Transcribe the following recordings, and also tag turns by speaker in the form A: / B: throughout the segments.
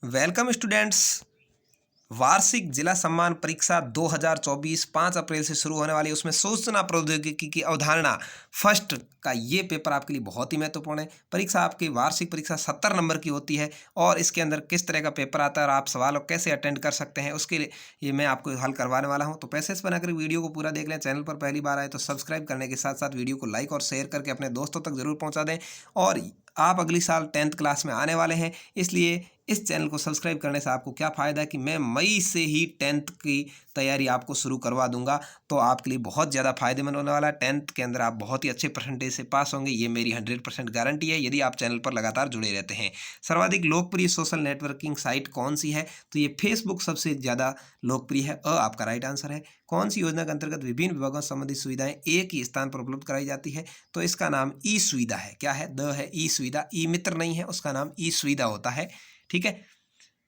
A: Welcome students. वार्षिक जिला सम्मान परीक्षा 2024 5 अप्रैल से शुरू होने वाली है। उसमें सूचना प्रौद्योगिकी की अवधारणा फर्स्ट का ये पेपर आपके लिए बहुत ही महत्वपूर्ण है। परीक्षा आपकी वार्षिक परीक्षा 70 नंबर की होती है और इसके अंदर किस तरह का पेपर आता है और आप सवालों कैसे अटेंड कर सकते हैं उसके लिए ये मैं आपको हल करवाने वाला हूं। तो पैसेज बनाकर वीडियो को पूरा देख लें। चैनल पर पहली बार आए तो सब्सक्राइब करने के साथ साथ वीडियो को लाइक और शेयर करके अपने दोस्तों तक जरूर पहुंचा दें। और आप अगली साल 10th क्लास में आने वाले हैं, इसलिए इस चैनल को सब्सक्राइब करने से आपको क्या फ़ायदा है कि मैं मई से ही 10th की तैयारी आपको शुरू करवा दूंगा। तो आपके लिए बहुत ज़्यादा फायदेमंद होने वाला है। 10th के अंदर आप बहुत ही अच्छे परसेंटेज से पास होंगे, ये मेरी 100% गारंटी है यदि आप चैनल पर लगातार जुड़े रहते हैं। सर्वाधिक लोकप्रिय सोशल नेटवर्किंग साइट कौन सी है? तो ये फेसबुक सबसे ज़्यादा लोकप्रिय है। आपका राइट आंसर है। कौन सी योजना के अंतर्गत विभिन्न विभागों से संबंधित सुविधाएं एक ही स्थान पर उपलब्ध कराई जाती है? तो इसका नाम ई सुविधा है। क्या है? द है ई सुविधा। ई मित्र नहीं है, उसका नाम ई सुविधा होता है। ठीक है।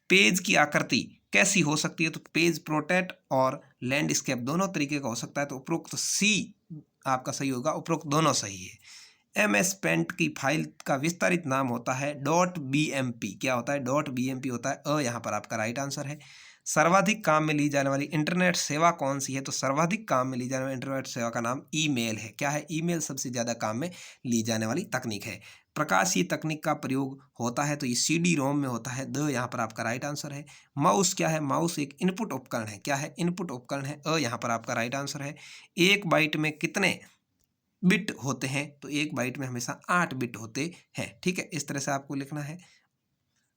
A: पेज की आकृति कैसी हो सकती है? तो पेज प्रोटेक्ट और लैंडस्केप दोनों तरीके का हो सकता है। तो उपरोक्त सी आपका सही होगा, उपरोक्त दोनों सही है। MS पेंट की फाइल का विस्तारित नाम होता है .bmp। क्या होता है? .bmp होता है। यहाँ पर आपका राइट आंसर है। सर्वाधिक काम में ली जाने वाली इंटरनेट सेवा कौन सी है? तो सर्वाधिक काम में ली जाने वाली इंटरनेट सेवा का नाम ईमेल है। क्या है? ईमेल सबसे ज़्यादा काम में ली जाने वाली तकनीक है। प्रकाशीय तकनीक का प्रयोग होता है तो ये CD-ROM में होता है। यहाँ पर आपका राइट आंसर है। माउस क्या है? माउस एक इनपुट उपकरण है। क्या है? इनपुट उपकरण है। यहाँ पर आपका राइट आंसर है। एक बाइट में कितने बिट होते हैं? तो एक बाइट में हमेशा 8 बिट होते हैं। ठीक है, इस तरह से आपको लिखना है।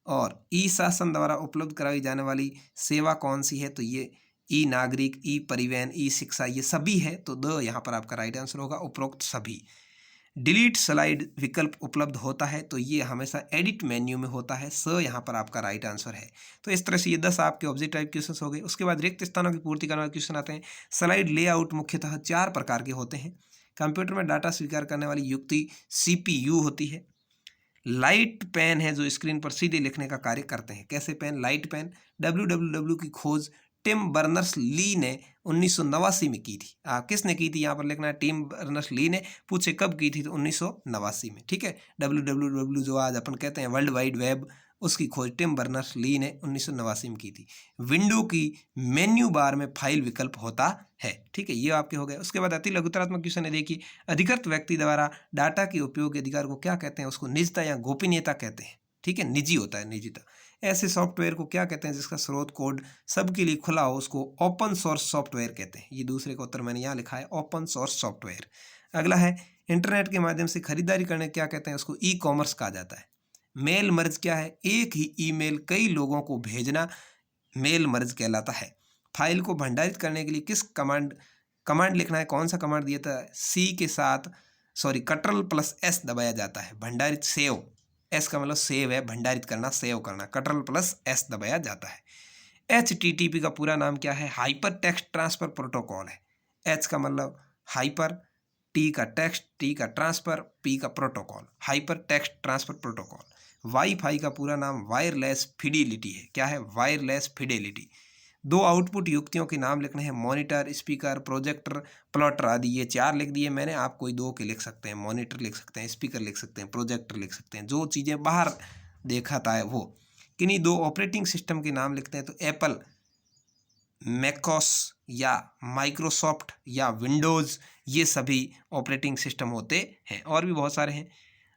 A: और ई शासन द्वारा उपलब्ध कराई जाने वाली सेवा कौन सी है? तो ये ई नागरिक, ई परिवहन, ई शिक्षा, ये सभी है। तो यहाँ पर आपका राइट आंसर होगा, उपरोक्त सभी। डिलीट स्लाइड विकल्प उपलब्ध होता है तो ये हमेशा एडिट मेन्यू में होता है। यहाँ पर आपका राइट आंसर है। तो इस तरह से ये 10 आपके ऑब्जेक्ट टाइप क्वेश्चन हो गए। उसके बाद रिक्त स्थानों की पूर्ति करने वाले क्वेश्चन आते हैं। स्लाइड लेआउट मुख्यतः 4 प्रकार के होते हैं। कंप्यूटर में डाटा स्वीकार करने वाली युक्ति CPU होती है। लाइट पेन है जो स्क्रीन पर सीधे लिखने का कार्य करते हैं। कैसे पेन? Light pen. WWW की खोज टिम बर्नर्स ली ने 1989 में की थी। किसने की थी? यहाँ पर लिखना है टिम बर्नर्स ली ने। पूछे कब की थी? तो 1989 में। ठीक है। WWW जो आज अपन कहते हैं वर्ल्ड वाइड वेब, उसकी खोज टिम बर्नर्स ली ने 1989 में की थी। विंडो की मेन्यू बार में फाइल विकल्प होता है। ठीक है, ये आपके हो गए। उसके बाद अति लघुतरात्मक क्वेश्चन है, देखिए। अधिकृत व्यक्ति द्वारा डाटा के उपयोग के अधिकार को क्या कहते हैं? उसको निजता या गोपनीयता कहते हैं। ठीक है, निजी होता है, निजता। ऐसे सॉफ्टवेयर को क्या कहते हैं जिसका स्रोत कोड सबके लिए खुला हो? उसको ओपन सोर्स सॉफ्टवेयर कहते हैं। ये दूसरे का उत्तर मैंने यहाँ लिखा है, ओपन सोर्स सॉफ्टवेयर। अगला है, इंटरनेट के माध्यम से खरीदारी करने क्या कहते हैं? उसको ई कॉमर्स कहा जाता है। मेल मर्ज क्या है? एक ही ईमेल कई लोगों को भेजना मेल मर्ज कहलाता है। फाइल को भंडारित करने के लिए किस कमांड लिखना है? कौन सा कमांड दिया था? सी के साथ Ctrl+S दबाया जाता है। भंडारित सेव, एस का मतलब सेव है, भंडारित करना, सेव करना। Ctrl+S दबाया जाता है। HTTP का पूरा नाम क्या है? हाइपर टेक्स्ट ट्रांसफर प्रोटोकॉल है। H का मतलब हाइपर, T का टेक्स्ट, T का ट्रांसफर, P का protocol, hyper text transfer protocol. Wifi का पूरा नाम वायरलेस फिडेलिटी है। क्या है? Wireless Fidelity. 2 आउटपुट युक्तियों के नाम लिखने हैं। मॉनिटर, स्पीकर, प्रोजेक्टर, प्लॉटर आदि। ये 4 लिख दिए मैंने, आप कोई 2 के लिख सकते हैं। मॉनिटर लिख सकते हैं, स्पीकर लिख सकते हैं, प्रोजेक्टर लिख सकते हैं, जो चीज़ें बाहर देखाता है वो। किन्हीं 2 ऑपरेटिंग सिस्टम के नाम लिखते हैं। तो एप्पल, मैकओएस या माइक्रोसॉफ्ट या विंडोज़, ये सभी ऑपरेटिंग सिस्टम होते हैं। और भी बहुत सारे हैं।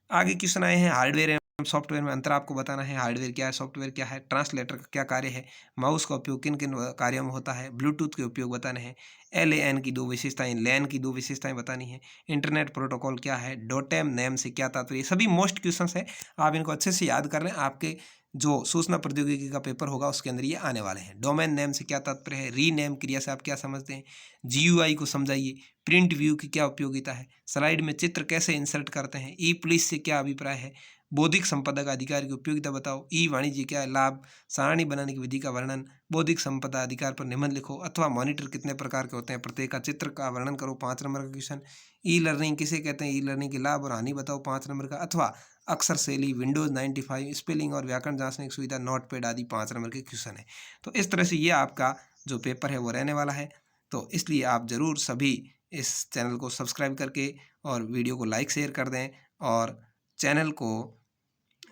A: आगे क्वेश्चन आए हैं, हार्डवेयर एवं सॉफ्टवेयर में अंतर आपको बताना है। हार्डवेयर क्या है, सॉफ्टवेयर क्या है, ट्रांसलेटर का क्या कार्य है, माउस का उपयोग किन किन कार्यों में होता है, ब्लूटूथ के उपयोग बताने हैं, LAN की 2 विशेषताएं, लैन की 2 विशेषताएं बतानी है, इंटरनेट प्रोटोकॉल क्या है, डोटेम नेम से क्या तात्पर्य। सभी मोस्ट क्वेश्चन है, आप इनको अच्छे से याद कर लें। आपके जो सूचना प्रौद्योगिकी का पेपर होगा उसके अंदर ये आने वाले हैं। डोमेन नेम से क्या तात्पर्य है, रीनेम क्रिया से आप क्या समझते हैं, GUI को समझाइए, प्रिंट व्यू की क्या उपयोगिता है, स्लाइड में चित्र कैसे इंसर्ट करते हैं, ई पुलिस से क्या अभिप्राय है, बौद्धिक संपदा का अधिकार की उपयोगिता बताओ, ई वाणिज्य क्या है, लाभ, सारणी बनाने की विधि का वर्णन, बौद्धिक संपदा अधिकार पर निबंध लिखो, अथवा मॉनिटर कितने प्रकार के होते हैं, प्रत्येक का चित्र का वर्णन करो, 5 नंबर का क्वेश्चन। ई लर्निंग किसे कहते हैं, ई लर्निंग के लाभ और हानि बताओ, 5 नंबर का। अथवा अक्षर शैली, विंडोज 95, स्पेलिंग और व्याकरण जांचने की सुविधा, नोटपैड आदि 5 नंबर के क्वेश्चन है। तो इस तरह से ये आपका जो पेपर है वो रहने वाला है। तो इसलिए आप ज़रूर सभी इस चैनल को सब्सक्राइब करके और वीडियो को लाइक शेयर कर दें और चैनल को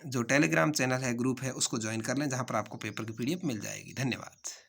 A: जो टेलीग्राम चैनल है, ग्रुप है, उसको ज्वाइन कर लें, जहाँ पर आपको पेपर की पीडीएफ मिल जाएगी। धन्यवाद।